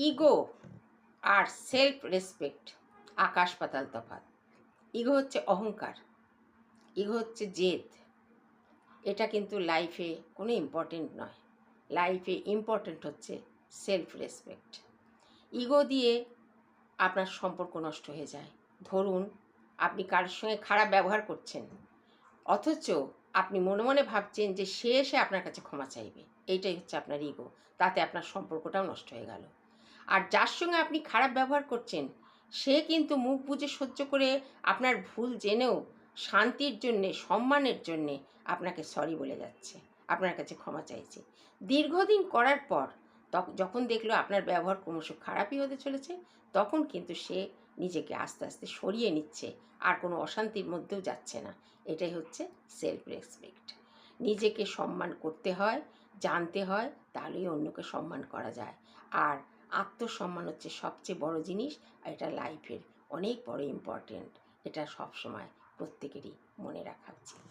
Ego আর self respect আকাশ পাতাল তফাৎ। Ego হচ্ছে অহংকার, ইগো হচ্ছে জেদ। এটা কিন্তু লাইফে কোনো ইম্পর্টেন্ট নয়। লাইফে ইম্পর্টেন্ট হচ্ছে সেলফ রেসপেক্ট। ইগো দিয়ে আপনার সম্পর্ক নষ্ট হয়ে যায়। ধরুন আপনি কারোর সঙ্গে খারাপ ব্যবহার করছেন, অথচ আপনি মনে মনে ভাবছেন যে সে এসে আপনার কাছে ক্ষমা চাইবে। এইটাই হচ্ছে আপনার ইগো। তাতে আপনার সম্পর্কটাও নষ্ট হয়ে গেল। আর যার সঙ্গে আপনি খারাপ ব্যবহার করছেন, সে কিন্তু মুখ বুজে সহ্য করে আপনার ভুল জেনেও শান্তির জন্যে, সম্মানের জন্যে আপনাকে সরি বলে যাচ্ছে, আপনার কাছে ক্ষমা চাইছে। দীর্ঘদিন করার পর যখন দেখলো আপনার ব্যবহার ক্রমশ খারাপই হতে চলেছে, তখন কিন্তু সে নিজেকে আস্তে আস্তে সরিয়ে নিচ্ছে, আর কোনো অশান্তির মধ্যেও যাচ্ছে না। এটাই হচ্ছে সেলফ রেসপেক্ট। নিজেকে সম্মান করতে হয়, জানতে হয়, তাহলেই অন্যকে সম্মান করা যায়। আর আত্মসম্মান হচ্ছে সবচেয়ে বড় জিনিস, আর এটা লাইফের অনেক বড় ইম্পর্টেন্ট। এটা সবসময় প্রত্যেকেরই মনে রাখা উচিত।